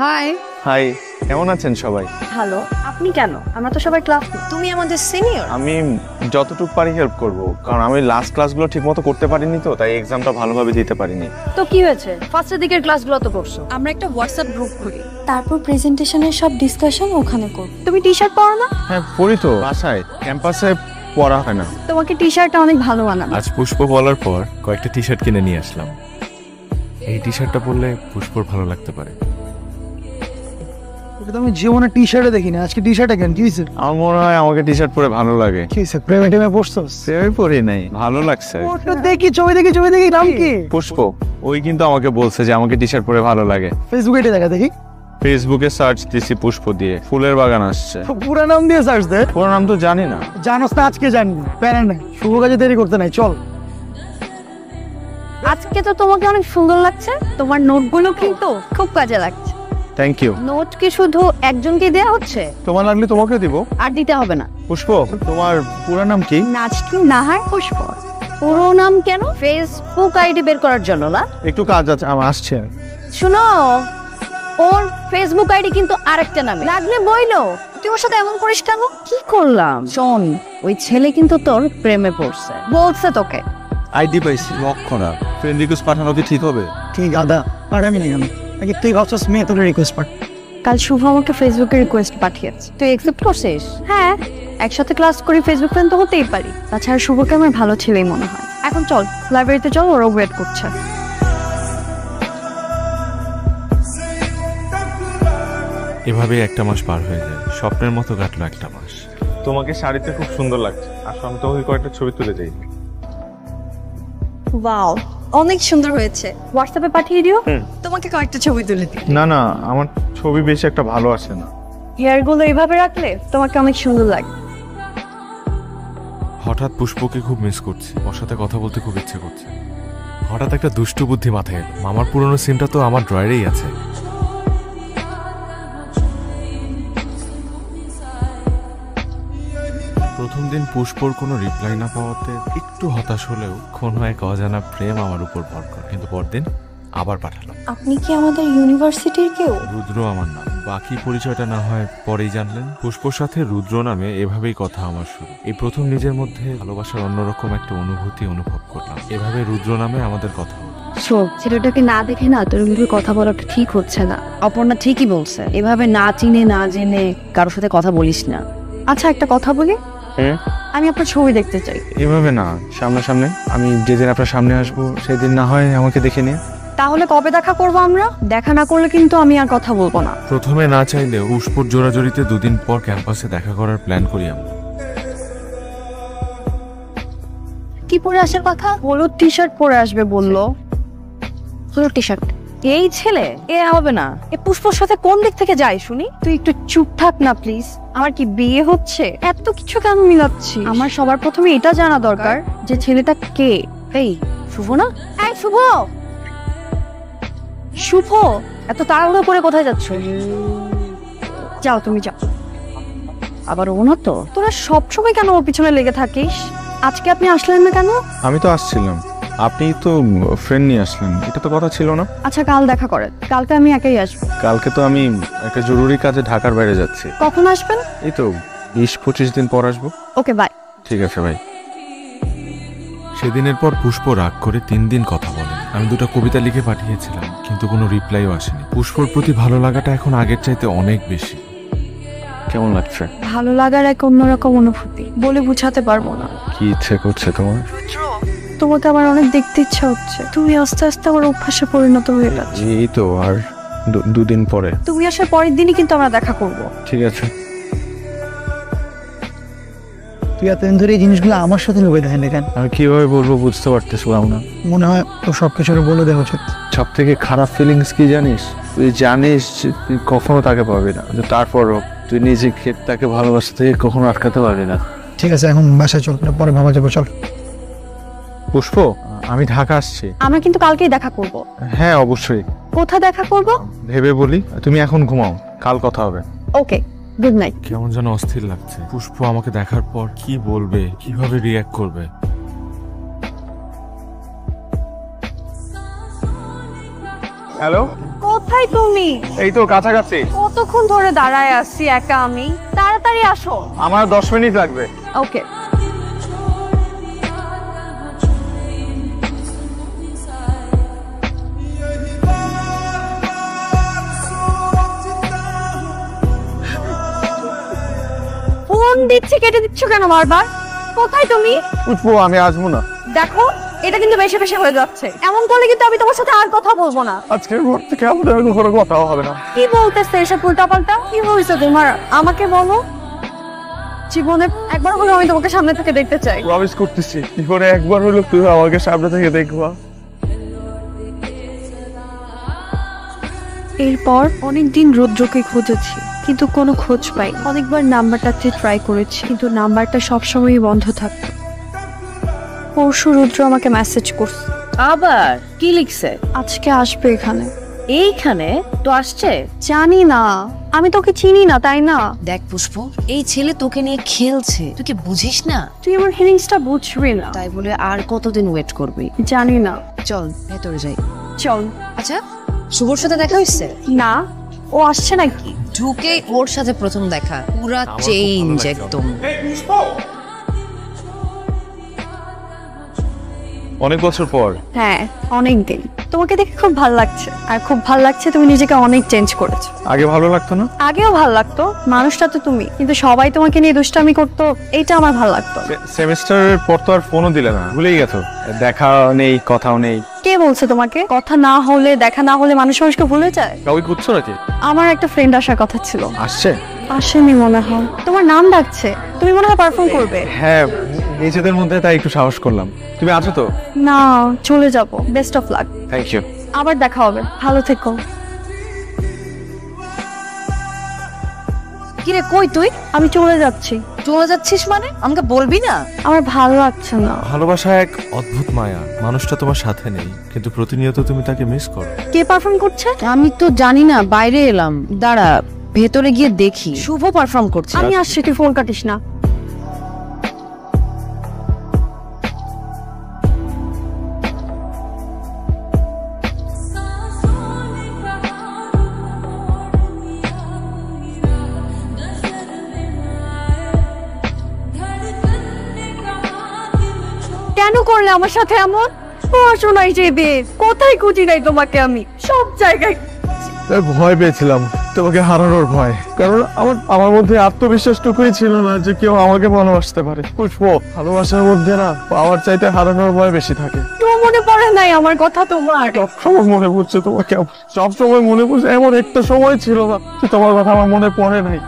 High. High, কেমন আছেন সবাই? ভালো। আপনি কেন? আমরা তো সবাই ক্লাস। তুমি আমাদের সিনিয়র। আমি যতটুকু পারি হেল্প করব, কারণ আমি লাস্ট ক্লাসগুলো ঠিকমতো করতে পারিনি, তো তাই এক্সামটা ভালোভাবে দিতে পারিনি। তো কি হয়েছে? ফার্স্টের দিকের ক্লাসগুলো তো করছো। আমরা একটা হোয়াটসঅ্যাপ গ্রুপ করি, তারপর প্রেজেন্টেশনের সব ডিসকাশন ওখানে করব। তুমি টি-শার্ট পরো না? হ্যাঁ পরি তো, বাসায় ক্যাম্পাসে পরা হয় না। তোমাকে টি-শার্টটা অনেক ভালো মানাবে। আজ পুষ্প বলার পর কয়েকটা টি শার্ট কিনে নিয়ে আসলাম। এই টি শার্টটা পরলে পুষ্পর ভালো লাগতে পারে। তো আমি জীবনে টি শার্টে দেখিনি, আজকে টি শার্টে কেন? কি হয়েছে? আমার মনে হয় আমাকে টি শার্ট পরে ভালো লাগে। কি হয়েছে? প্রেমে টেমে পড়ছস? আমি পরি নাই, ভালো লাগছে। ফটো দেখি, ছবি দেখি, নাম কি? পুষ্প, ওই কিন্তু আমাকে বলছে যে আমাকে টি শার্ট পরে ভালো লাগে। ফেসবুকে দেখা দেখি। ফেসবুকে সার্চ দিছি পুষ্প দিয়ে, ফুলের বাগান আসছে। পুরো নাম দিয়ে সার্চ দে। পুরো নাম তো জানি না। জানোস না? আজকে জানবি, প্যারা নাই, শুভ কাজে দেরি করতে নাই, চল। আজকে তো তোমাকে অনেক সুন্দর লাগছে। তোমার নোটগুলো কিন্তু খুব কাজে লাগছে। Thank you. নোট কি শুধু একজনকে দেয়া হচ্ছে? তোমার লাগলে তোমাকে দিব। আর দিতে হবে না। পুষ্প, তোমার পুরো নাম কি? নাচকি নাহার পুষ্প। পুরো নাম কেন? ফেসবুক আইডি বের করার জন্য না? একটু কাজ আছে, আমার আসছে। শুনো, ওর ফেসবুক আইডি কিন্তু আরেকটা নামে। লাগলে বইলো। তুই ওর সাথে এমন করিস কেন? কি করলাম? শোন, ওই ছেলে কিন্তু তোর প্রেমে পড়ছে, বলছে তোকে। আইডি পাইছি, লক করা। ফ্রেন্ড রিকোয়েস্ট পাঠানো কি ঠিক হবে? ঠিক আদা, পাঠাবি না কেন? নাকি তুই ভাবছস মেয়ে তোর রিকোয়েস্ট পাঠ? কাল শুভ আমাকে ফেসবুকে রিকোয়েস্ট পাঠিয়েছে, তুই অ্যাকসেপ্ট করছিস? হ্যাঁ, একসাথে ক্লাস করি, ফেসবুক ফ্রেন্ড তো হতেই পারি। তাছাড়া শুভকে আমার ভালো ছেলেই মনে হয়। এখন চল লাইব্রেরিতে চল, ওরা ওয়েট করছে। এভাবেই একটা মাস পার হয়ে যায়, স্বপ্নের মতো কাটলো একটা মাস। তোমাকে শাড়িতে খুব সুন্দর লাগছে। আর আমি তোমাকে কয়েকটা ছবি তুলে দেই। ওয়াও, অনেক সুন্দর হয়েছে। হোয়াটসঅ্যাপে পাঠিয়ে দিও। তোমাকে কয়েকটা ছবি তুলে দিই। না না, আমার ছবি বেশি একটা ভালো আসে না। হেয়ারগুলো এইভাবে রাখলে তোমাকে অনেক সুন্দর লাগে। হঠাৎ পুষ্পকে খুব মিস করছি, ওর সাথে কথা বলতে খুব ইচ্ছে করছে। হঠাৎ একটা দুষ্টু বুদ্ধি মাথায় এলো, মামার পুরনো সিমটা তো আমার ড্রয়ারেই আছে। প্রথম দিন পুষ্পর কোনো রিপ্লাই না পাওয়াতে একটু হতাশ হলেও কোনো এক অজানা প্রেম আমার উপর ভর করে। কিন্তু পরদিন আবার পাঠালাম। আপনি কি আমাদের ইউনিভার্সিটির কেউ? রুদ্র আমার নাম, বাকি পরিচয়টা না হয় পরেই জানলেন। পুষ্পর সাথে রুদ্র নামে এভাবেই কথা আমার শুরু। এই প্রথম নিজের মধ্যে ভালোবাসার অন্যরকম একটা অনুভূতি অনুভব করলাম। এভাবে রুদ্র নামে আমাদের কথা হলো। শোন, ছেলেটাকে না দেখে না তোর কিন্তু কথা বলাটা ঠিক হচ্ছে না। অপর্ণা ঠিকই বলছে, এভাবে না চিনে না জেনে কারোর সাথে কথা বলিস না। আচ্ছা, একটা কথা বলি, আমি আপনার ছবি দেখতে চাই। এভাবে না, সামনাসামনি। আমি যেদিন আপনার সামনে আসবো সেদিন না হয় আমাকে দেখে নিয়ে। তাহলে কবে দেখা করবো আমরা? দেখা না করলে কিন্তু আমি আর কথা বলবো না। প্রথমে না চাইলেও পুষ্পর জোড়াজড়িতে দুদিন পর ক্যাম্পাসে দেখা করার প্ল্যান করি আমরা। কি পরে আসার কথা? হলুদ টি শার্ট পরে আসবে বললো। হলুদ টি শার্ট? এই ছেলে এ হবে না। এ পুষ্পর সাথে কোন দিক থেকে যায় শুনি? তুই একটু চুপ থাক না প্লিজ। আমার কি বিয়ে হচ্ছে? এত কিছু কেন মিলাচ্ছি? আমার সবার প্রথমে এটা জানা দরকার যে ছেলেটা কে। এই শুভ না? এই শুভ, শুভ, এত তাড়াহুড়ো করে কোথায় যাচ্ছ? যাও, তুমি যাও। আবার ও না তো? তোরা সবসময় কেন ওর পিছনে লেগে থাকিস? আজকে আপনি আসলেন না কেন? আমি তো আসছিলাম, আপনি তো ফ্রেন্ড নিয়ে আসলেন, এটা তো কথা ছিল না। আচ্ছা, কাল দেখা করেন। কালকে আমি একাই আসবো। কালকে তো আমি একটা জরুরি কাজে ঢাকার বাইরে যাচ্ছি। কখন আসবেন? এই তো 20-25 দিন পর আসবো। ওকে, বাই। ঠিক আছে ভাই। সেদিনের পর পুষ্প রাগ করে 3 দিন কথা বলেন। আমি 2টা কবিতা লিখে পাঠিয়েছিলাম, কিন্তু কোনো রিপ্লাইও আসেনি। পুষ্পর প্রতি ভালো লাগাটা এখন আগের চাইতে অনেক বেশি। কেমন লাগছে? ভালো লাগার এক অন্যরকম অনুভূতি, বলে বুঝাতে পারবো না। কি ইচ্ছে করছে তোমার? তোমাকে আমার অনেক দেখতে ইচ্ছা হচ্ছে। তুমি আস্তে আস্তে আমার অভ্যাসে পরিণত হয়ে যাচ্ছ। এই তো আর 2 দিন পরে। তুমি আসার পরের দিনই কিন্তু আমরা দেখা করব। ঠিক আছে। তুই এতদিন ধরে এই জিনিসগুলো আমার সাথে লুকিয়ে দেখেন কেন? আমি কিভাবে বলবো বুঝতে পারতেছিলাম না। মনে হয় তো সবকিছু বলে দেওয়া উচিত। সব থেকে খারাপ ফিলিংস কি জানিস? তুই জানিস যে তুই কখনো তাকে পাবি না, তারপরও তুই নিজেকে তাকে ভালোবাসা থেকে কখনো আটকাতে পারবি না। ঠিক আছে, এখন বাসায় চল, পরে ভাবা যাবো, চল। পুষ্প, আমি ঢাকা আসছি। আমরা কিন্তু কালকেই দেখা করব। হ্যাঁ অবশ্যই। কোথায় দেখা করব? ভেবে বলি। তুমি এখন ঘুমাও, কাল কথা হবে। ওকে, গুড নাইট। কেমন যেন অস্থির লাগছে। পুষ্প আমাকে দেখার পর কি বলবে, কিভাবে রিয়্যাক্ট করবে। হ্যালো, কোথায় কোথায় তুমি? এই তো কাছাকাছি। কতক্ষণ ধরে দাঁড়ায় আছি একা আমি, তাড়াতাড়ি আসো। আমার 10 মিনিট লাগবে। ওকে। ফোন দিচ্ছি, কেটে দিচ্ছ কেন বারবার? কোথায় তুমি? পুষ্প আমি আসবো না। দেখো, এটা কিন্তু বেশি বেশি হয়ে যাচ্ছে। এমন করলে কিন্তু আমি তোমার সাথে আর কথা বলবো না। আজকের পর থেকে আমাদের কোনো কথা হবে না। কি বলতেছে এসব উল্টাপাল্টা? কি হয়েছে তোমার? আমাকে বলো। জীবনে একবার হলেও আমি তোমাকে সামনে থেকে দেখতে চাই। প্রমিস করতেছি, জীবনে একবার হলো তুই আমাকে সামনে থেকে দেখবা। এরপর অনেকদিন রুদ্রকে খুঁজেছি, কিন্তু কোনো খোঁজ পাই। অনেকবার নাম্বারটাতে ট্রাই করেছি, কিন্তু নাম্বারটা সবসময়ই বন্ধ থাকতো। পরশু রুদ্র আমাকে মেসেজ করছে। আবার কি লিখছে? আজকে আসবে এখানে। এইখানে তো আসছে। জানি না, আমি তোকে চিনি না, তাই না? দেখ পুষ্প, এই ছেলে তোকে নিয়ে খেলছে, তুই কি বুঝিস না? তুই আমার ফিলিংসটা বুঝবি না। তাই বলে আর কতদিন ওয়েট করবি? জানি না। চল ভেতরে যাই। চল। আচ্ছা, শুভর সাথে দেখা হয়েছে? না, ও আসছে নাকি? ঢুকে ওর সাথে প্রথম দেখা, পুরা আমার খুব চেঞ্জ ভালো লাগছে। একদম। অনেক বছর পর। হ্যাঁ, অনেক দিন। তোমাকে দেখে খুব ভালো লাগছে, আর খুব ভালো লাগছে তুমি নিজেকে অনেক চেঞ্জ করেছো। আগে ভালো লাগতো না? আগেও ভালো লাগতো, মানুষটা তো তুমি, কিন্তু সবাই তোমাকে নিয়ে দুষ্টামি করতো, এইটা আমার ভালো লাগতো। সেমিস্টারের পর তো আর ফোনও দিলে না, ভুলেই গেছো। দেখা নেই, কথাও নেই। কে বলছে তোমাকে? কথা না হলে, দেখা না হলে মানুষ মানুষকে ভুলে যায়? কাউকে খুঁজছো নাকি? আমার একটা ফ্রেন্ড আসার কথা ছিল। আসছে? আসেনি মনে হয়। তোমার নাম ডাকছে, তুমি মনে হয় পারফর্ম করবে। হ্যাঁ, নিজেদের মধ্যে তাই একটু সাহস করলাম। তুমি আছো তো? না, চলে যাব। Best of luck. Thank you. আবার দেখা হবে, ভালো থেকো। কিরে কই তুই? আমি চলে যাচ্ছি। চলে যাচ্ছিস মানে? আমাকে বলবি না? আমার ভালো লাগছে না। ভালোবাসা এক অদ্ভুত মায়া। মানুষটা তোমার সাথে নেই, কিন্তু প্রতিনিয়ত তুমি তাকে মিস করো। কে পারফর্ম করছে? আমি তো জানি না, বাইরে এলাম। দাঁড়া, ভেতরে গিয়ে দেখি। শুভ পারফর্ম করছে। আমি আসছি, তুই ফোন কাটিস না। কেন করলে আমার সাথে এমন? পড়াশোনায় যাবে, কোথায় খুঁজি নাই তোমাকে আমি, সব জায়গায়। ভয় পেয়েছিলাম, তোমাকে হারানোর ভয়। কারণ আমার মধ্যে আত্মবিশ্বাসটুকুই ছিল না যে কেউ আমাকে ভালোবাসতে পারে। পুষ্প, ভালোবাসার মধ্যে না পাওয়ার চাইতে হারানোর ভয় বেশি থাকে। তো মনে পড়ে নাই আমার কথা তোমার? সবসময় মনে পড়ছে তোমাকে, সবসময় মনে পড়ছে। এমন একটা সময় ছিল না যে তোমার কথা আমার মনে পড়ে নাই।